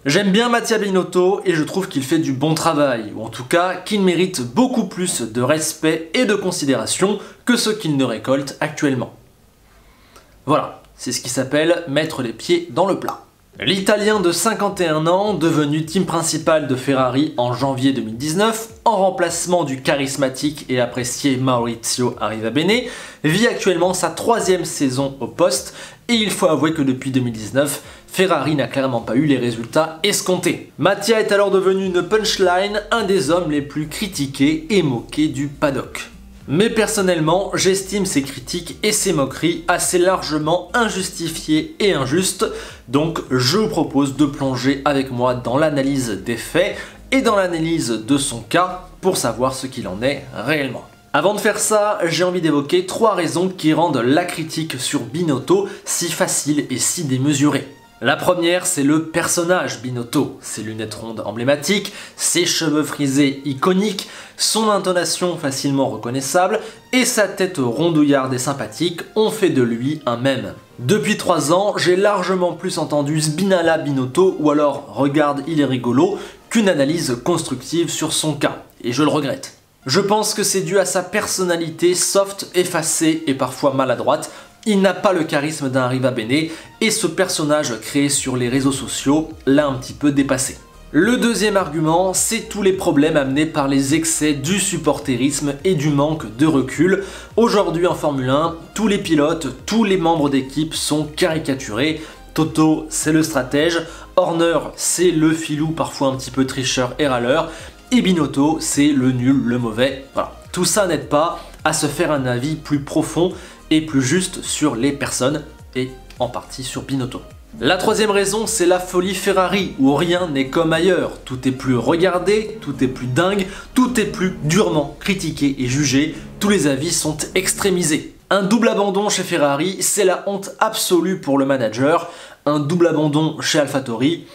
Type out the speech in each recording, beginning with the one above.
J'aime bien Mattia Binotto et je trouve qu'il fait du bon travail, ou en tout cas qu'il mérite beaucoup plus de respect et de considération que ce qu'il ne récolte actuellement. Voilà, c'est ce qui s'appelle mettre les pieds dans le plat. L'Italien de 51 ans, devenu team principal de Ferrari en janvier 2019, en remplacement du charismatique et apprécié Maurizio Arrivabene, vit actuellement sa 3e saison au poste et il faut avouer que depuis 2019, Ferrari n'a clairement pas eu les résultats escomptés. Mattia est alors devenu une punchline, un des hommes les plus critiqués et moqués du paddock. Mais personnellement, j'estime ces critiques et ces moqueries assez largement injustifiées et injustes, donc je vous propose de plonger avec moi dans l'analyse des faits et dans l'analyse de son cas pour savoir ce qu'il en est réellement. Avant de faire ça, j'ai envie d'évoquer 3 raisons qui rendent la critique sur Binotto si facile et si démesurée. La première, c'est le personnage Binotto, ses lunettes rondes emblématiques, ses cheveux frisés iconiques, son intonation facilement reconnaissable et sa tête rondouillarde et sympathique ont fait de lui un mème. Depuis 3 ans, j'ai largement plus entendu Sbinala Binotto ou alors regarde il est rigolo qu'une analyse constructive sur son cas, et je le regrette. Je pense que c'est dû à sa personnalité soft, effacée et parfois maladroite. Il n'a pas le charisme d'un Arrivabene et ce personnage créé sur les réseaux sociaux l'a un petit peu dépassé. Le deuxième argument, c'est tous les problèmes amenés par les excès du supporterisme et du manque de recul. Aujourd'hui en Formule 1, tous les pilotes, tous les membres d'équipe sont caricaturés. Toto, c'est le stratège, Horner, c'est le filou parfois un petit peu tricheur et râleur, et Binotto, c'est le nul, le mauvais. Voilà. Tout ça n'aide pas à se faire un avis plus profond et plus juste sur les personnes, et en partie sur Binotto. La troisième raison, c'est la folie Ferrari, où rien n'est comme ailleurs. Tout est plus regardé, tout est plus dingue, tout est plus durement critiqué et jugé, tous les avis sont extrémisés. Un double abandon chez Ferrari, c'est la honte absolue pour le manager. Un double abandon chez AlphaTauri,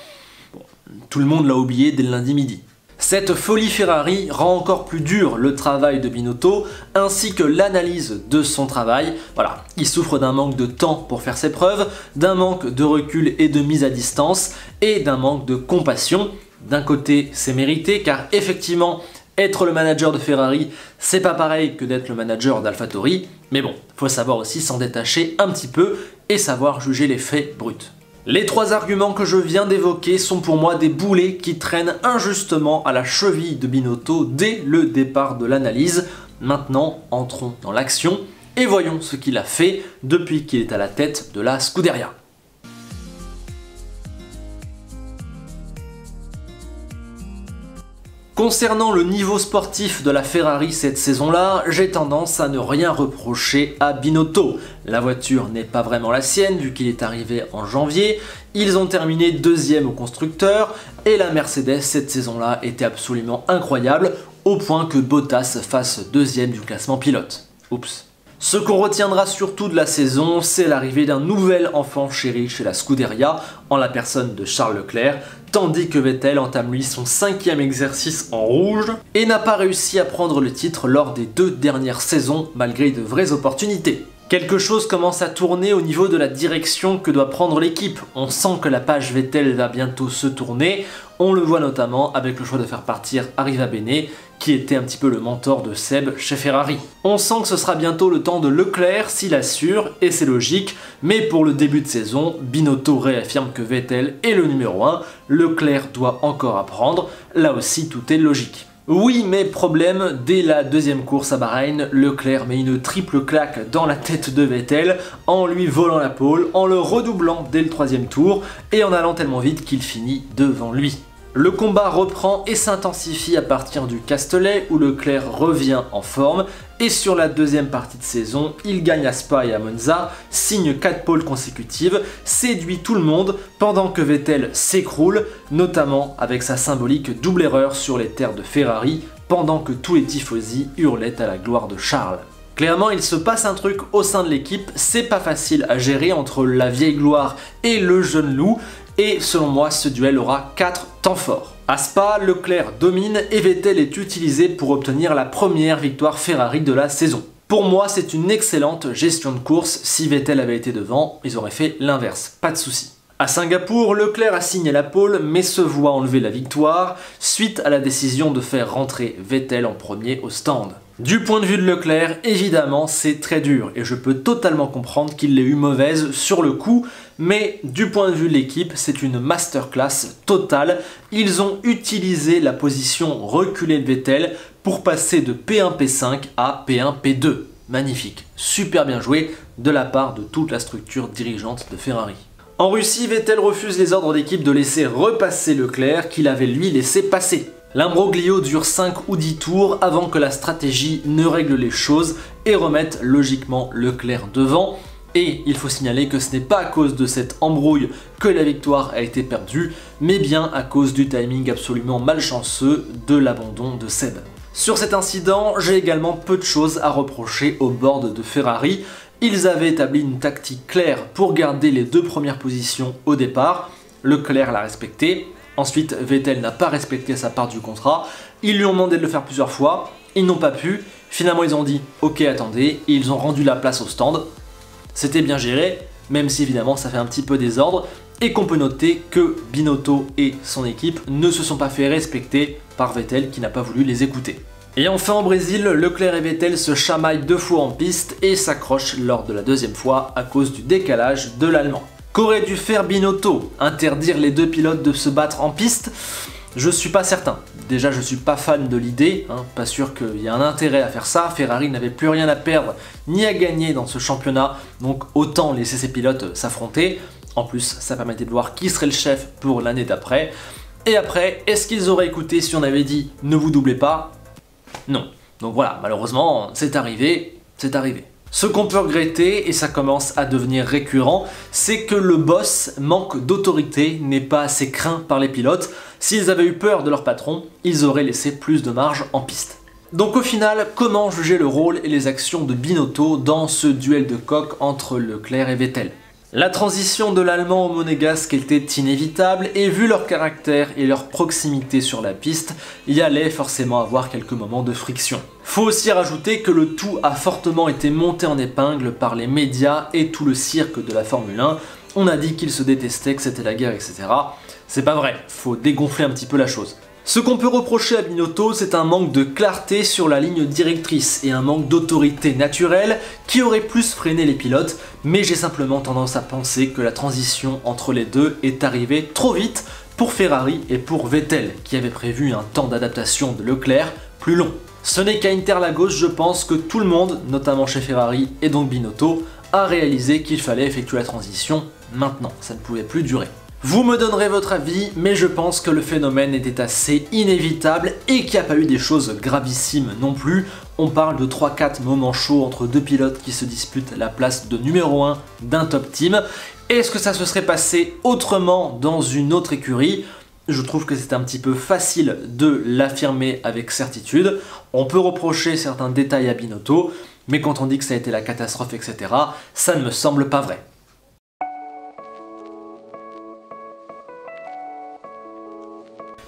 bon, tout le monde l'a oublié dès le lundi midi. Cette folie Ferrari rend encore plus dur le travail de Binotto ainsi que l'analyse de son travail. Voilà, il souffre d'un manque de temps pour faire ses preuves, d'un manque de recul et de mise à distance et d'un manque de compassion. D'un côté, c'est mérité car effectivement, être le manager de Ferrari, c'est pas pareil que d'être le manager d'AlphaTauri, mais bon, faut savoir aussi s'en détacher un petit peu et savoir juger les faits bruts. Les 3 arguments que je viens d'évoquer sont pour moi des boulets qui traînent injustement à la cheville de Binotto dès le départ de l'analyse. Maintenant, entrons dans l'action et voyons ce qu'il a fait depuis qu'il est à la tête de la Scuderia. Concernant le niveau sportif de la Ferrari cette saison-là, j'ai tendance à ne rien reprocher à Binotto. La voiture n'est pas vraiment la sienne vu qu'il est arrivé en janvier, ils ont terminé 2e au constructeur et la Mercedes cette saison-là était absolument incroyable au point que Bottas fasse 2e du classement pilote. Oups. Ce qu'on retiendra surtout de la saison, c'est l'arrivée d'un nouvel enfant chéri chez la Scuderia, en la personne de Charles Leclerc, tandis que Vettel entame lui son 5e exercice en rouge et n'a pas réussi à prendre le titre lors des 2 dernières saisons malgré de vraies opportunités. Quelque chose commence à tourner au niveau de la direction que doit prendre l'équipe. On sent que la page Vettel va bientôt se tourner. On le voit notamment avec le choix de faire partir Arrivabene, qui était un petit peu le mentor de Seb chez Ferrari. On sent que ce sera bientôt le temps de Leclerc s'il assure, et c'est logique, mais pour le début de saison, Binotto réaffirme que Vettel est le numéro 1, Leclerc doit encore apprendre, là aussi tout est logique. Oui, mais problème, dès la 2e course à Bahreïn, Leclerc met une triple claque dans la tête de Vettel en lui volant la pole, en le redoublant dès le 3e tour et en allant tellement vite qu'il finit devant lui. Le combat reprend et s'intensifie à partir du Castellet où Leclerc revient en forme et sur la 2e partie de saison, il gagne à Spa et à Monza, signe 4 pôles consécutives, séduit tout le monde pendant que Vettel s'écroule, notamment avec sa symbolique double erreur sur les terres de Ferrari pendant que tous les tifosi hurlaient à la gloire de Charles. Clairement, il se passe un truc au sein de l'équipe, c'est pas facile à gérer entre la vieille gloire et le jeune loup, et selon moi, ce duel aura 4 temps forts. À Spa, Leclerc domine et Vettel est utilisé pour obtenir la première victoire Ferrari de la saison. Pour moi, c'est une excellente gestion de course. Si Vettel avait été devant, ils auraient fait l'inverse, pas de souci. À Singapour, Leclerc a signé la pole mais se voit enlever la victoire suite à la décision de faire rentrer Vettel en premier au stand. Du point de vue de Leclerc, évidemment, c'est très dur et je peux totalement comprendre qu'il l'ait eu mauvaise sur le coup, mais du point de vue de l'équipe, c'est une masterclass totale. Ils ont utilisé la position reculée de Vettel pour passer de P1 P5 à P1 P2. Magnifique, super bien joué de la part de toute la structure dirigeante de Ferrari. En Russie, Vettel refuse les ordres d'équipe de laisser repasser Leclerc qu'il avait lui laissé passer. L'imbroglio dure 5 ou 10 tours avant que la stratégie ne règle les choses et remette logiquement Leclerc devant. Et il faut signaler que ce n'est pas à cause de cette embrouille que la victoire a été perdue, mais bien à cause du timing absolument malchanceux de l'abandon de Seb. Sur cet incident, j'ai également peu de choses à reprocher au board de Ferrari. Ils avaient établi une tactique claire pour garder les 2 premières positions au départ. Leclerc l'a respecté. Ensuite, Vettel n'a pas respecté sa part du contrat. Ils lui ont demandé de le faire plusieurs fois. Ils n'ont pas pu. Finalement, ils ont dit « Ok, attendez » et ils ont rendu la place au stand. C'était bien géré, même si évidemment ça fait un petit peu désordre. Et qu'on peut noter que Binotto et son équipe ne se sont pas fait respecter par Vettel qui n'a pas voulu les écouter. Et enfin au Brésil, Leclerc et Vettel se chamaillent 2 fois en piste et s'accrochent lors de la 2e fois à cause du décalage de l'Allemand. Qu'aurait dû faire Binotto? Interdire les 2 pilotes de se battre en piste? Je suis pas certain. Déjà je suis pas fan de l'idée, pas sûr qu'il y ait un intérêt à faire ça. Ferrari n'avait plus rien à perdre ni à gagner dans ce championnat, donc autant laisser ses pilotes s'affronter. En plus ça permettait de voir qui serait le chef pour l'année d'après. Et après, est-ce qu'ils auraient écouté si on avait dit ne vous doublez pas? Non. Donc voilà, malheureusement, c'est arrivé, c'est arrivé. Ce qu'on peut regretter, et ça commence à devenir récurrent, c'est que le boss manque d'autorité, n'est pas assez craint par les pilotes. S'ils avaient eu peur de leur patron, ils auraient laissé plus de marge en piste. Donc au final, comment juger le rôle et les actions de Binotto dans ce duel de coq entre Leclerc et Vettel? La transition de l'allemand au monégasque était inévitable et vu leur caractère et leur proximité sur la piste, il y allait forcément avoir quelques moments de friction. Faut aussi rajouter que le tout a fortement été monté en épingle par les médias et tout le cirque de la Formule 1. On a dit qu'ils se détestaient, que c'était la guerre, etc. C'est pas vrai, faut dégonfler un petit peu la chose. Ce qu'on peut reprocher à Binotto, c'est un manque de clarté sur la ligne directrice et un manque d'autorité naturelle qui aurait plus freiné les pilotes, mais j'ai simplement tendance à penser que la transition entre les deux est arrivée trop vite pour Ferrari et pour Vettel, qui avait prévu un temps d'adaptation de Leclerc plus long. Ce n'est qu'à Interlagos, je pense que tout le monde, notamment chez Ferrari et donc Binotto, a réalisé qu'il fallait effectuer la transition maintenant, ça ne pouvait plus durer. Vous me donnerez votre avis, mais je pense que le phénomène était assez inévitable et qu'il n'y a pas eu des choses gravissimes non plus. On parle de 3-4 moments chauds entre 2 pilotes qui se disputent la place de numéro 1 d'un top team. Est-ce que ça se serait passé autrement dans une autre écurie? Je trouve que c'est un petit peu facile de l'affirmer avec certitude. On peut reprocher certains détails à Binotto, mais quand on dit que ça a été la catastrophe, etc., ça ne me semble pas vrai.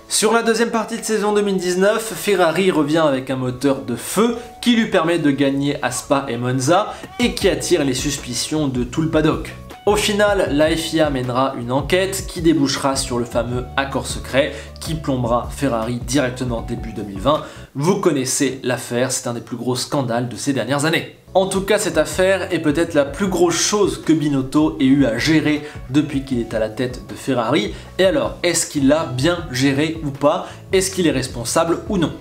Sur la deuxième partie de saison 2019, Ferrari revient avec un moteur de feu qui lui permet de gagner à Spa et Monza et qui attire les suspicions de tout le paddock. Au final, la FIA mènera une enquête qui débouchera sur le fameux accord secret qui plombera Ferrari directement début 2020. Vous connaissez l'affaire, c'est un des plus gros scandales de ces dernières années. En tout cas, cette affaire est peut-être la plus grosse chose que Binotto ait eu à gérer depuis qu'il est à la tête de Ferrari. Et alors, est-ce qu'il l'a bien géré ou pas? Est-ce qu'il est responsable ou non?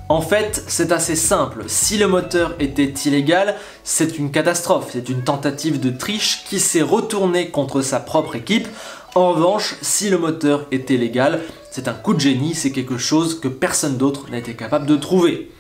En fait, c'est assez simple. Si le moteur était illégal, c'est une catastrophe. C'est une tentative de triche qui s'est retournée contre sa propre équipe. En revanche, si le moteur était légal, c'est un coup de génie, c'est quelque chose que personne d'autre n'a été capable de trouver.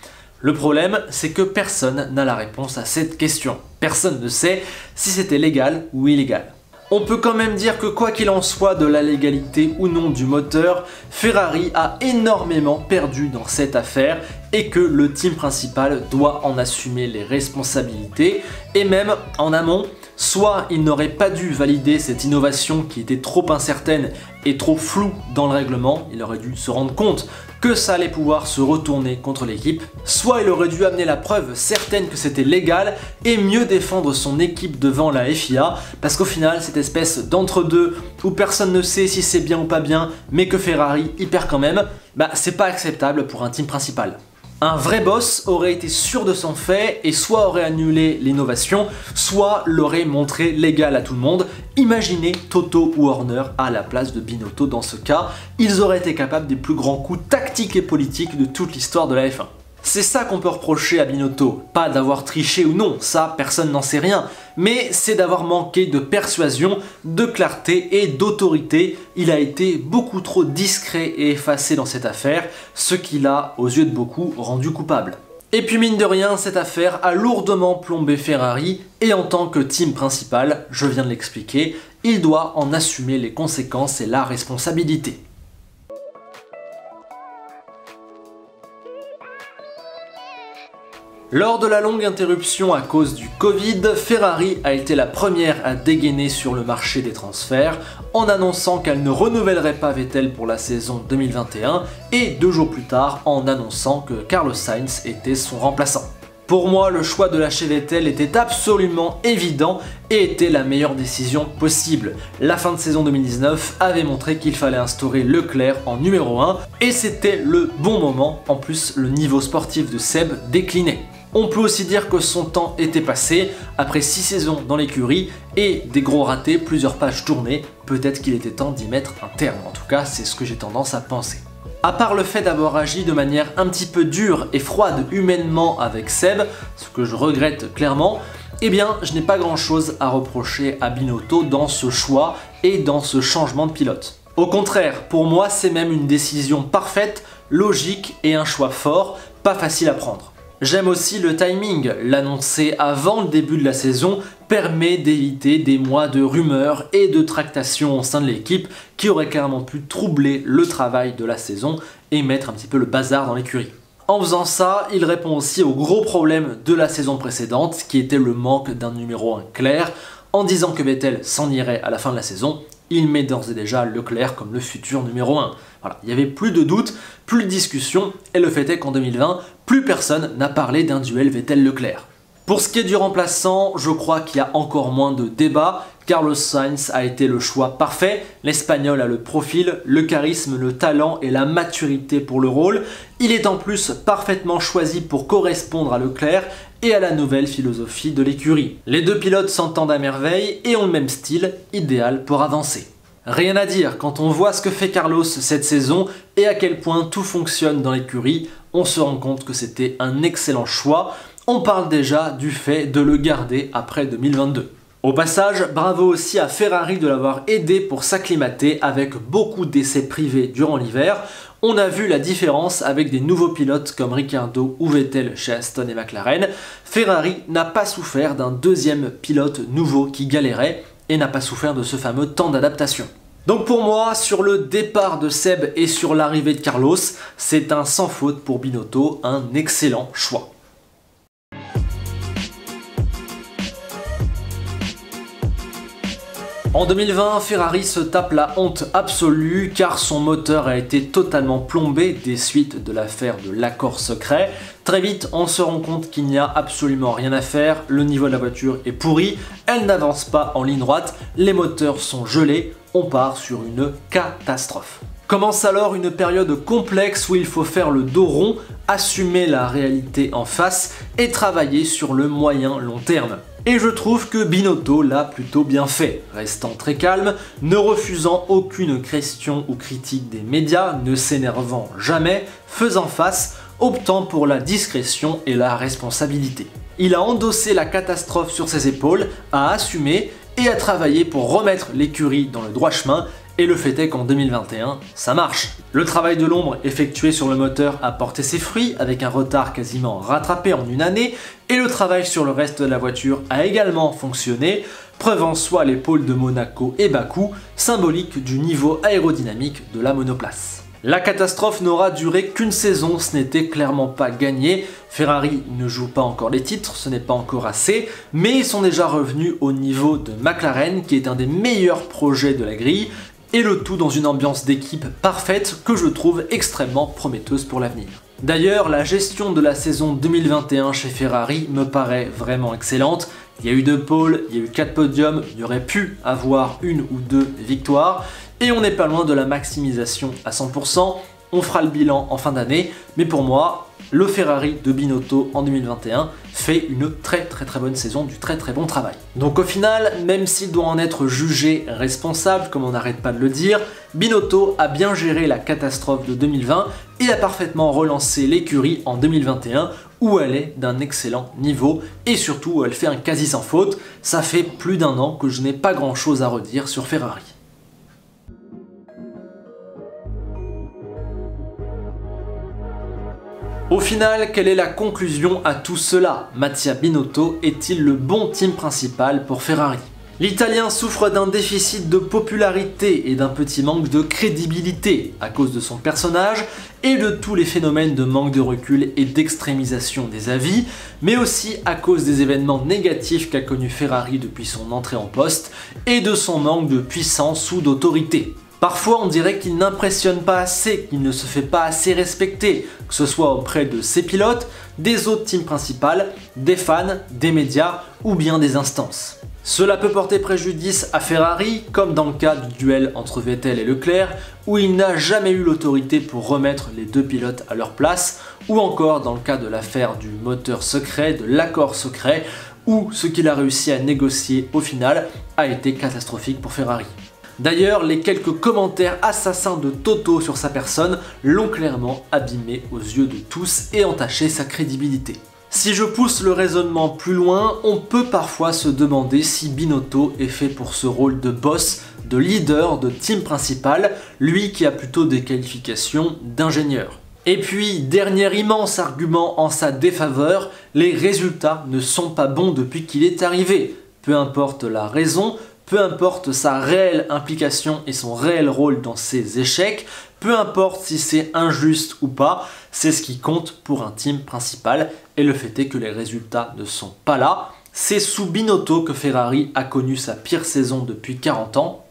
Le problème, c'est que personne n'a la réponse à cette question. Personne ne sait si c'était légal ou illégal. On peut quand même dire que quoi qu'il en soit de la légalité ou non du moteur, Ferrari a énormément perdu dans cette affaire et que le team principal doit en assumer les responsabilités. Et même en amont, Soit il n'aurait pas dû valider cette innovation qui était trop incertaine et trop floue dans le règlement, il aurait dû se rendre compte que ça allait pouvoir se retourner contre l'équipe, soit il aurait dû amener la preuve certaine que c'était légal et mieux défendre son équipe devant la FIA, parce qu'au final cette espèce d'entre-deux où personne ne sait si c'est bien ou pas bien, mais que Ferrari y perd quand même, c'est pas acceptable pour un team principal. Un vrai boss aurait été sûr de son fait et soit aurait annulé l'innovation, soit l'aurait montré légal à tout le monde. Imaginez Toto ou Horner à la place de Binotto dans ce cas, ils auraient été capables des plus grands coups tactiques et politiques de toute l'histoire de la F1. C'est ça qu'on peut reprocher à Binotto, pas d'avoir triché ou non, ça personne n'en sait rien, mais c'est d'avoir manqué de persuasion, de clarté et d'autorité. Il a été beaucoup trop discret et effacé dans cette affaire, ce qui l'a, aux yeux de beaucoup, rendu coupable. Et puis mine de rien, cette affaire a lourdement plombé Ferrari, et en tant que team principal, je viens de l'expliquer, il doit en assumer les conséquences et la responsabilité. Lors de la longue interruption à cause du Covid, Ferrari a été la première à dégainer sur le marché des transferts en annonçant qu'elle ne renouvellerait pas Vettel pour la saison 2021 et 2 jours plus tard en annonçant que Carlos Sainz était son remplaçant. Pour moi, le choix de lâcher Vettel était absolument évident et était la meilleure décision possible. La fin de saison 2019 avait montré qu'il fallait instaurer Leclerc en numéro 1 et c'était le bon moment. En plus, le niveau sportif de Seb déclinait. On peut aussi dire que son temps était passé, après 6 saisons dans l'écurie et des gros ratés, plusieurs pages tournées, peut-être qu'il était temps d'y mettre un terme, en tout cas c'est ce que j'ai tendance à penser. À part le fait d'avoir agi de manière un petit peu dure et froide humainement avec Seb, ce que je regrette clairement, eh bien je n'ai pas grand chose à reprocher à Binotto dans ce choix et dans ce changement de pilote. Au contraire, pour moi c'est même une décision parfaite, logique et un choix fort, pas facile à prendre. J'aime aussi le timing, l'annoncer avant le début de la saison permet d'éviter des mois de rumeurs et de tractations au sein de l'équipe qui auraient clairement pu troubler le travail de la saison et mettre un petit peu le bazar dans l'écurie. En faisant ça, il répond aussi au gros problème de la saison précédente qui était le manque d'un numéro 1 clair. En disant que Vettel s'en irait à la fin de la saison, il met d'ores et déjà Leclerc comme le futur numéro 1. Voilà, il n'y avait plus de doute, plus de discussion, et le fait est qu'en 2020, plus personne n'a parlé d'un duel Vettel-Leclerc. Pour ce qui est du remplaçant, je crois qu'il y a encore moins de débat. Carlos Sainz a été le choix parfait. L'Espagnol a le profil, le charisme, le talent et la maturité pour le rôle. Il est en plus parfaitement choisi pour correspondre à Leclerc et à la nouvelle philosophie de l'écurie. Les deux pilotes s'entendent à merveille et ont le même style, idéal pour avancer. Rien à dire, quand on voit ce que fait Carlos cette saison et à quel point tout fonctionne dans l'écurie, on se rend compte que c'était un excellent choix. On parle déjà du fait de le garder après 2022. Au passage, bravo aussi à Ferrari de l'avoir aidé pour s'acclimater avec beaucoup d'essais privés durant l'hiver. On a vu la différence avec des nouveaux pilotes comme Ricciardo ou Vettel chez Aston et McLaren. Ferrari n'a pas souffert d'un deuxième pilote nouveau qui galérait et n'a pas souffert de ce fameux temps d'adaptation. Donc pour moi, sur le départ de Seb et sur l'arrivée de Carlos, c'est un sans faute pour Binotto, un excellent choix. En 2020, Ferrari se tape la honte absolue car son moteur a été totalement plombé des suites de l'affaire de l'accord secret. Très vite, on se rend compte qu'il n'y a absolument rien à faire, le niveau de la voiture est pourri, elle n'avance pas en ligne droite, les moteurs sont gelés, on part sur une catastrophe. Commence alors une période complexe où il faut faire le dos rond, assumer la réalité en face et travailler sur le moyen long terme. Et je trouve que Binotto l'a plutôt bien fait, restant très calme, ne refusant aucune question ou critique des médias, ne s'énervant jamais, faisant face, optant pour la discrétion et la responsabilité. Il a endossé la catastrophe sur ses épaules, a assumé et a travaillé pour remettre l'écurie dans le droit chemin. Et le fait est qu'en 2021, ça marche. Le travail de l'ombre effectué sur le moteur a porté ses fruits avec un retard quasiment rattrapé en une année et le travail sur le reste de la voiture a également fonctionné, preuve en soit les pôles de Monaco et Bakou, symbolique du niveau aérodynamique de la monoplace. La catastrophe n'aura duré qu'une saison, ce n'était clairement pas gagné. Ferrari ne joue pas encore les titres, ce n'est pas encore assez, mais ils sont déjà revenus au niveau de McLaren, qui est un des meilleurs projets de la grille, et le tout dans une ambiance d'équipe parfaite que je trouve extrêmement prometteuse pour l'avenir. D'ailleurs, la gestion de la saison 2021 chez Ferrari me paraît vraiment excellente. Il y a eu 2 pôles, il y a eu 4 podiums, il y aurait pu avoir 1 ou 2 victoires, et on n'est pas loin de la maximisation à 100%. On fera le bilan en fin d'année, mais pour moi, le Ferrari de Binotto en 2021 fait une très bonne saison, du très bon travail. Donc au final, même s'il doit en être jugé responsable, comme on n'arrête pas de le dire, Binotto a bien géré la catastrophe de 2020 et a parfaitement relancé l'écurie en 2021, où elle est d'un excellent niveau et surtout où elle fait un quasi sans faute. Ça fait plus d'1 an que je n'ai pas grand chose à redire sur Ferrari. Au final, quelle est la conclusion à tout cela? Mattia Binotto est-il le bon team principal pour Ferrari? L'Italien souffre d'un déficit de popularité et d'un petit manque de crédibilité à cause de son personnage et de tous les phénomènes de manque de recul et d'extrémisation des avis, mais aussi à cause des événements négatifs qu'a connu Ferrari depuis son entrée en poste et de son manque de puissance ou d'autorité. Parfois, on dirait qu'il n'impressionne pas assez, qu'il ne se fait pas assez respecter, que ce soit auprès de ses pilotes, des autres teams principales, des fans, des médias ou bien des instances. Cela peut porter préjudice à Ferrari, comme dans le cas du duel entre Vettel et Leclerc, où il n'a jamais eu l'autorité pour remettre les 2 pilotes à leur place, ou encore dans le cas de l'affaire du moteur secret, de l'accord secret, où ce qu'il a réussi à négocier au final a été catastrophique pour Ferrari. D'ailleurs, les quelques commentaires assassins de Toto sur sa personne l'ont clairement abîmé aux yeux de tous et entaché sa crédibilité. Si je pousse le raisonnement plus loin, on peut parfois se demander si Binotto est fait pour ce rôle de boss, de leader, de team principal, lui qui a plutôt des qualifications d'ingénieur. Et puis, dernier immense argument en sa défaveur, les résultats ne sont pas bons depuis qu'il est arrivé. Peu importe la raison, peu importe sa réelle implication et son réel rôle dans ses échecs, peu importe si c'est injuste ou pas, c'est ce qui compte pour un team principal et le fait est que les résultats ne sont pas là. C'est sous Binotto que Ferrari a connu sa pire saison depuis 40 ans.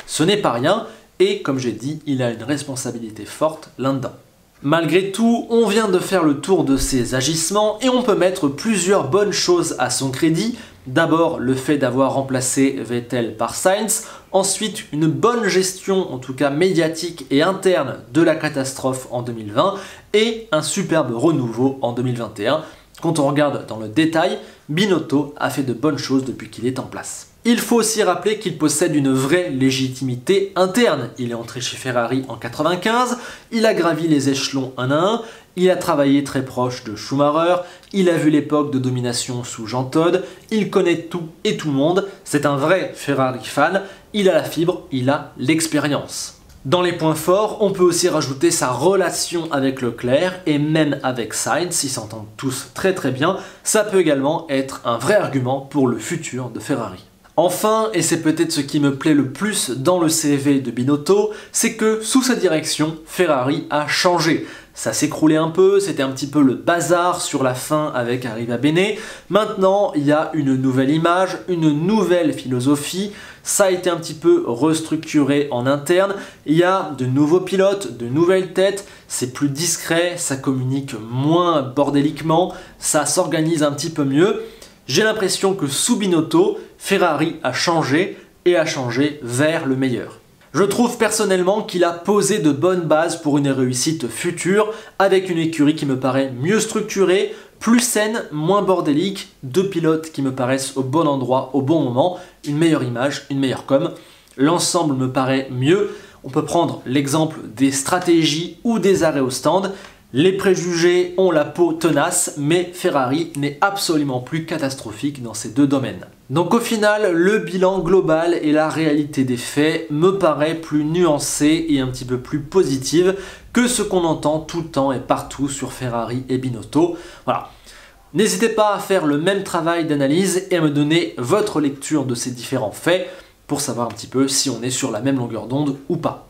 Ce n'est pas rien et comme j'ai dit, il a une responsabilité forte là-dedans. Malgré tout, on vient de faire le tour de ses agissements et on peut mettre plusieurs bonnes choses à son crédit. D'abord, le fait d'avoir remplacé Vettel par Sainz, ensuite une bonne gestion, en tout cas médiatique et interne, de la catastrophe en 2020 et un superbe renouveau en 2021. Quand on regarde dans le détail, Binotto a fait de bonnes choses depuis qu'il est en place. Il faut aussi rappeler qu'il possède une vraie légitimité interne. Il est entré chez Ferrari en 95, il a gravi les échelons un à un, il a travaillé très proche de Schumacher, il a vu l'époque de domination sous Jean Todt, il connaît tout et tout le monde, c'est un vrai Ferrari fan, il a la fibre, il a l'expérience. Dans les points forts, on peut aussi rajouter sa relation avec Leclerc et même avec Sainz, ils s'entendent tous très bien, ça peut également être un vrai argument pour le futur de Ferrari. Enfin, et c'est peut-être ce qui me plaît le plus dans le CV de Binotto, c'est que sous sa direction, Ferrari a changé. Ça s'écroulait un peu, c'était un petit peu le bazar sur la fin avec Arriva Bene. Maintenant, il y a une nouvelle image, une nouvelle philosophie. Ça a été un petit peu restructuré en interne. Il y a de nouveaux pilotes, de nouvelles têtes. C'est plus discret, ça communique moins bordéliquement, ça s'organise un petit peu mieux. J'ai l'impression que sous Binotto, Ferrari a changé et a changé vers le meilleur. Je trouve personnellement qu'il a posé de bonnes bases pour une réussite future avec une écurie qui me paraît mieux structurée, plus saine, moins bordélique, 2 pilotes qui me paraissent au bon endroit, au bon moment, une meilleure image, une meilleure com. L'ensemble me paraît mieux. On peut prendre l'exemple des stratégies ou des arrêts au stand. Les préjugés ont la peau tenace, mais Ferrari n'est absolument plus catastrophique dans ces 2 domaines. Donc au final, le bilan global et la réalité des faits me paraît plus nuancé et un petit peu plus positive que ce qu'on entend tout le temps et partout sur Ferrari et Binotto. Voilà. N'hésitez pas à faire le même travail d'analyse et à me donner votre lecture de ces différents faits pour savoir un petit peu si on est sur la même longueur d'onde ou pas.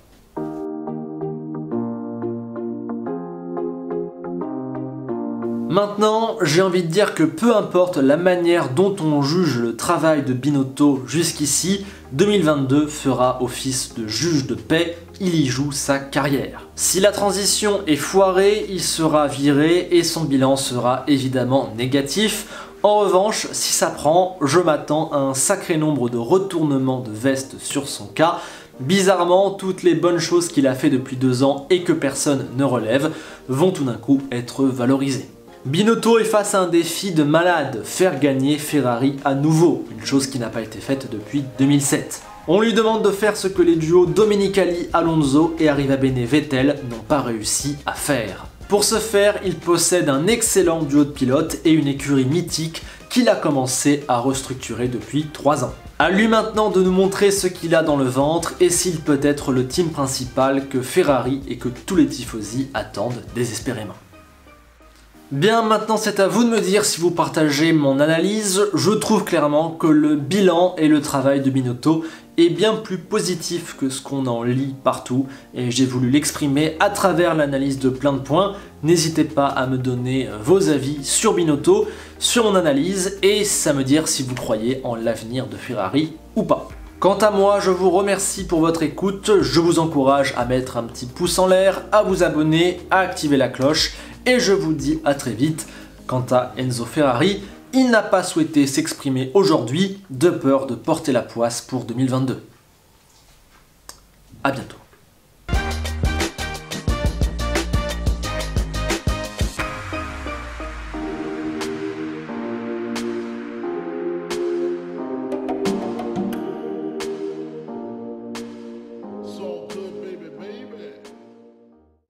Maintenant, j'ai envie de dire que peu importe la manière dont on juge le travail de Binotto jusqu'ici, 2022 fera office de juge de paix, il y joue sa carrière. Si la transition est foirée, il sera viré et son bilan sera évidemment négatif. En revanche, si ça prend, je m'attends à un sacré nombre de retournements de veste sur son cas. Bizarrement, toutes les bonnes choses qu'il a fait depuis 2 ans et que personne ne relève vont tout d'un coup être valorisées. Binotto est face à un défi de malade, faire gagner Ferrari à nouveau, une chose qui n'a pas été faite depuis 2007. On lui demande de faire ce que les duos Domenicali, Alonso et Arrivabene Vettel n'ont pas réussi à faire. Pour ce faire, il possède un excellent duo de pilotes et une écurie mythique qu'il a commencé à restructurer depuis 3 ans. À lui maintenant de nous montrer ce qu'il a dans le ventre et s'il peut être le team principal que Ferrari et que tous les tifosi attendent désespérément. Bien, maintenant c'est à vous de me dire si vous partagez mon analyse. Je trouve clairement que le bilan et le travail de Binotto est bien plus positif que ce qu'on en lit partout et j'ai voulu l'exprimer à travers l'analyse de plein de points. N'hésitez pas à me donner vos avis sur Binotto, sur mon analyse et à me dire si vous croyez en l'avenir de Ferrari ou pas. Quant à moi, je vous remercie pour votre écoute, je vous encourage à mettre un petit pouce en l'air, à vous abonner, à activer la cloche et je vous dis à très vite. Quant à Enzo Ferrari, il n'a pas souhaité s'exprimer aujourd'hui de peur de porter la poisse pour 2022. A bientôt.